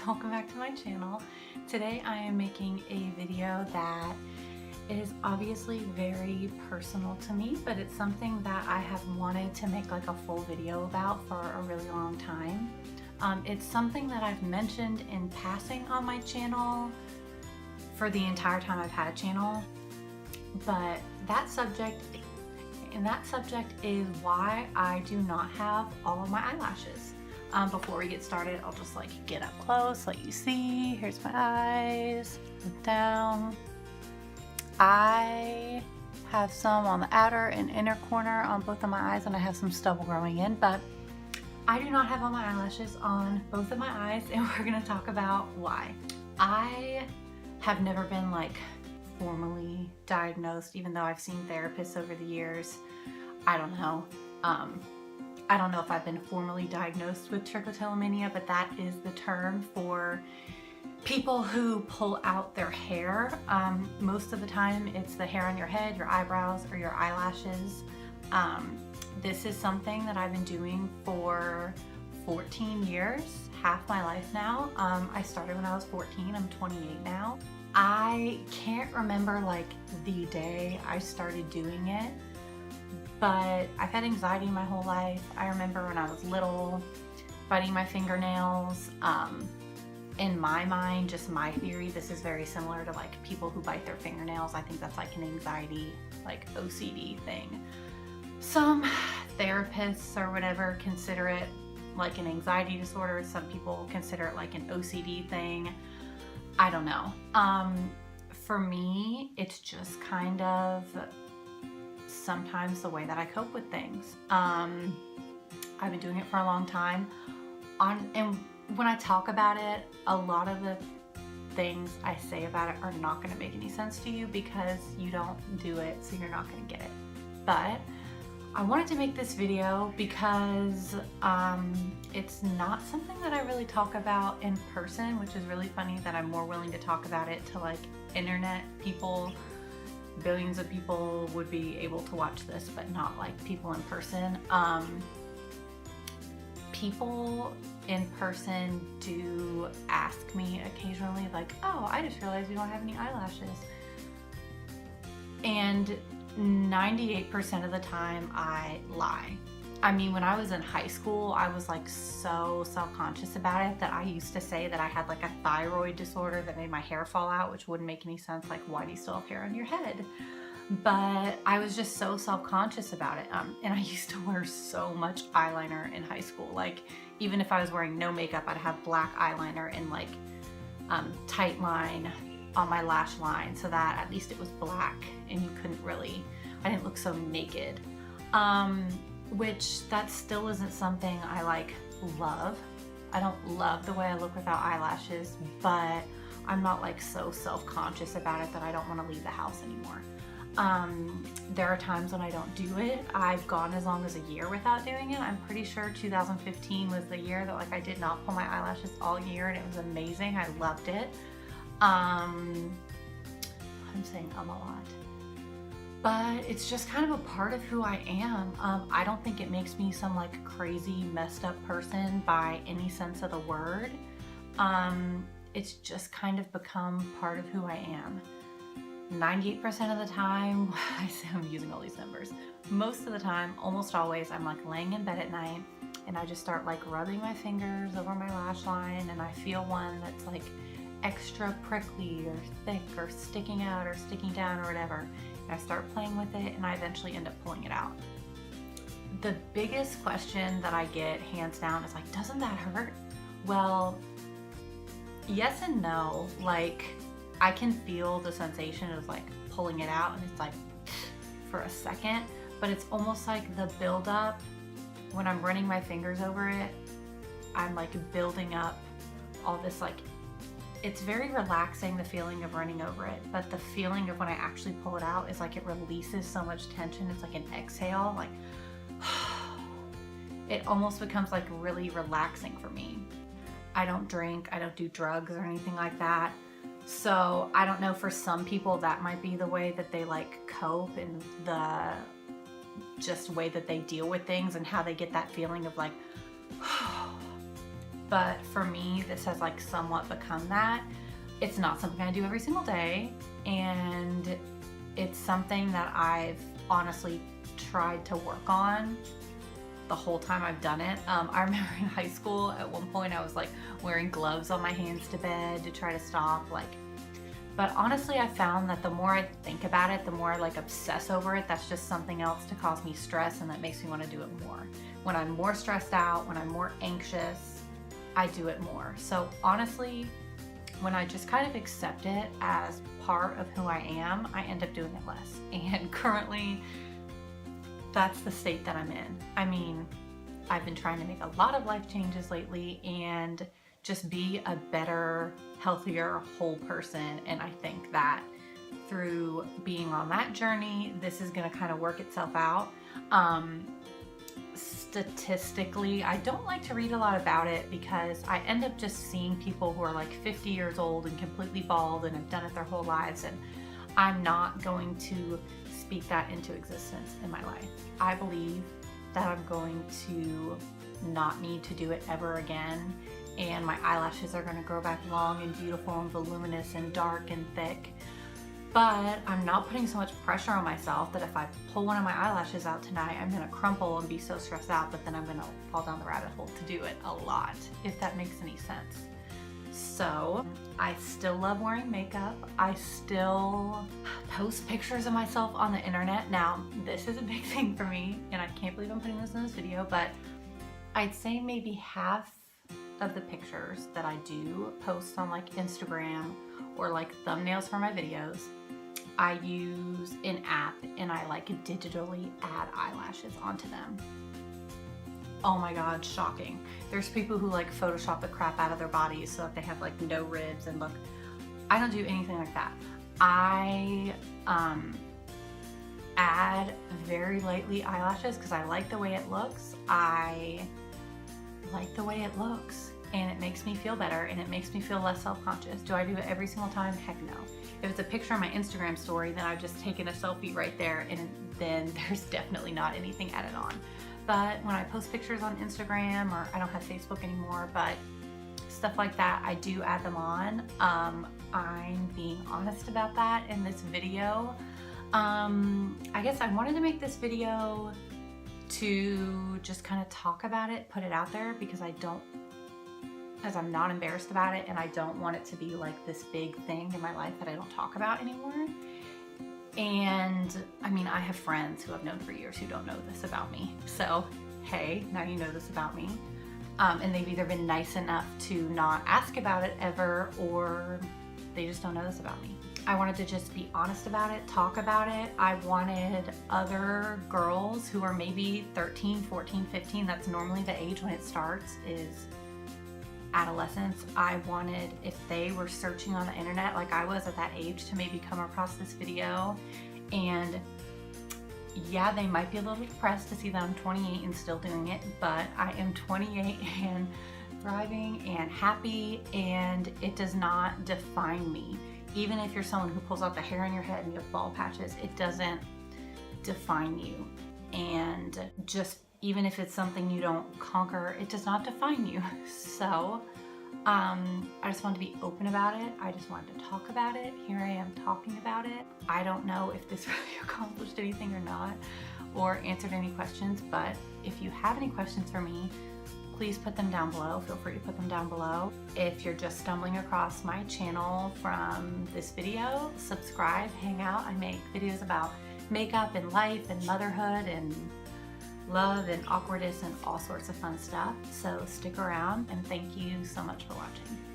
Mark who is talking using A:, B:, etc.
A: welcome back to my channel. Today I am making a video that is obviously very personal to me, but it's something that I have wanted to make like a full video about for a really long time. It's something that I've mentioned in passing on my channel for the entire time I've had a channel, but that subject is why I do not have all of my eyelashes. Before we get started, I'll just like get up close, let you see. Here's my eyes, look down. I have some on the outer and inner corner on both of my eyes, and I have some stubble growing in, but I do not have all my eyelashes on both of my eyes, and we're gonna talk about why. I have never been like formally diagnosed, even though I've seen therapists over the years. I don't know. I don't know if I've been formally diagnosed with trichotillomania, but that is the term for people who pull out their hair. Most of the time it's the hair on your head, your eyebrows, or your eyelashes. This is something that I've been doing for 14 years, half my life now. I started when I was 14, I'm 28 now. I can't remember like the day I started doing it, but I've had anxiety my whole life. I remember when I was little, biting my fingernails. In my mind, just my theory, this is very similar to like people who bite their fingernails. I think that's like an anxiety, like OCD thing. Some therapists or whatever consider it like an anxiety disorder. Some people consider it like an OCD thing. I don't know. For me, it's just kind of sometimes the way that I cope with things. I've been doing it for a long time. And when I talk about it, a lot of the things I say about it are not going to make any sense to you because you don't do it, so you're not going to get it. But I wanted to make this video because it's not something that I really talk about in person, which is really funny that I'm more willing to talk about it to like internet people. Billions of people would be able to watch this, but not like people in person. People in person do ask me occasionally like, oh, I just realized you don't have any eyelashes. And 98% of the time I lie. I mean, when I was in high school, I was like so self-conscious about it that I used to say that I had like a thyroid disorder that made my hair fall out, which wouldn't make any sense. Like, why do you still have hair on your head? But I was just so self-conscious about it. And I used to wear so much eyeliner in high school. Like, even if I was wearing no makeup, I'd have black eyeliner and like tight line on my lash line so that at least it was black and you couldn't really, I didn't look so naked. Which that still isn't something I like love. I don't love the way I look without eyelashes, but I'm not like so self-conscious about it that I don't want to leave the house anymore. There are times when I don't do it. I've gone as long as a year without doing it. I'm pretty sure 2015 was the year that like I did not pull my eyelashes all year, and it was amazing. I loved it. I'm saying a lot. But it's just kind of a part of who I am. I don't think it makes me some like crazy messed up person by any sense of the word. It's just kind of become part of who I am. 98% of the time, I say I'm using all these numbers. Most of the time, almost always, I'm like laying in bed at night and I just start like rubbing my fingers over my lash line, and I feel one that's like extra prickly or thick or sticking out or sticking down or whatever. I start playing with it and I eventually end up pulling it out. The biggest question that I get hands down is like, doesn't that hurt? Well, yes and no. Like, I can feel the sensation of like pulling it out, and it's like for a second, but it's almost like the buildup when I'm running my fingers over it. I'm like building up all this like, it's very relaxing, the feeling of running over it, but the feeling of when I actually pull it out is like it releases so much tension. It's like an exhale, like it almost becomes like really relaxing for me. I don't drink, I don't do drugs or anything like that. So I don't know, for some people that might be the way that they like cope and the just way that they deal with things and how they get that feeling of like but for me, this has like somewhat become that. It's not something I do every single day, and it's something that I've honestly tried to work on the whole time I've done it. I remember in high school at one point I was like wearing gloves on my hands to bed to try to stop, but honestly I found that the more I think about it, the more I like obsess over it, that's just something else to cause me stress, and that makes me want to do it more. When I'm more stressed out, when I'm more anxious, I do it more. So honestly, when I just kind of accept it as part of who I am, I end up doing it less. And currently, that's the state that I'm in. I mean, I've been trying to make a lot of life changes lately and just be a better, healthier, whole person. And I think that through being on that journey, this is gonna kind of work itself out. Statistically, I don't like to read a lot about it because I end up just seeing people who are like 50 years old and completely bald and have done it their whole lives, and I'm not going to speak that into existence in my life. I believe that I'm going to not need to do it ever again, and my eyelashes are going to grow back long and beautiful and voluminous and dark and thick. But I'm not putting so much pressure on myself that if I pull one of my eyelashes out tonight, I'm gonna crumple and be so stressed out that then I'm gonna fall down the rabbit hole to do it a lot, if that makes any sense. So I still love wearing makeup. I still post pictures of myself on the internet. Now, this is a big thing for me, and I can't believe I'm putting this in this video, but I'd say maybe half of the pictures that I do post on like Instagram or like thumbnails for my videos, I use an app and I like digitally add eyelashes onto them. Oh my God, shocking. There's people who like Photoshop the crap out of their bodies so that they have like no ribs and look. I don't do anything like that. I add very lightly eyelashes because I like the way it looks. I like the way it looks, and it makes me feel better, and it makes me feel less self-conscious. Do I do it every single time? Heck no. If it's a picture on my Instagram story, then I've just taken a selfie right there, and then there's definitely not anything added on. But when I post pictures on Instagram, or I don't have Facebook anymore, but stuff like that, I do add them on. I'm being honest about that in this video. I guess I wanted to make this video to just kind of talk about it, put it out there, because I'm not embarrassed about it, and I don't want it to be like this big thing in my life that I don't talk about anymore. And I mean, I have friends who I've known for years who don't know this about me. So, hey, now you know this about me. And they've either been nice enough to not ask about it ever, or they just don't know this about me. I wanted to just be honest about it, talk about it. I wanted other girls who are maybe 13, 14, 15, that's normally the age when it starts, is adolescence. I wanted, if they were searching on the internet like I was at that age, to maybe come across this video, and yeah, they might be a little depressed to see that I'm 28 and still doing it, but I am 28 and thriving and happy, and it does not define me. Even if you're someone who pulls out the hair on your head and you have bald patches, it doesn't define you. And just even if it's something you don't conquer, it does not define you. So I just wanted to be open about it. I just wanted to talk about it. Here I am talking about it. I don't know if this really accomplished anything or not, or answered any questions, but if you have any questions for me, please put them down below. Feel free to put them down below. If you're just stumbling across my channel from this video, subscribe, hang out. I make videos about makeup and life and motherhood and love and awkwardness and all sorts of fun stuff. So stick around, and thank you so much for watching.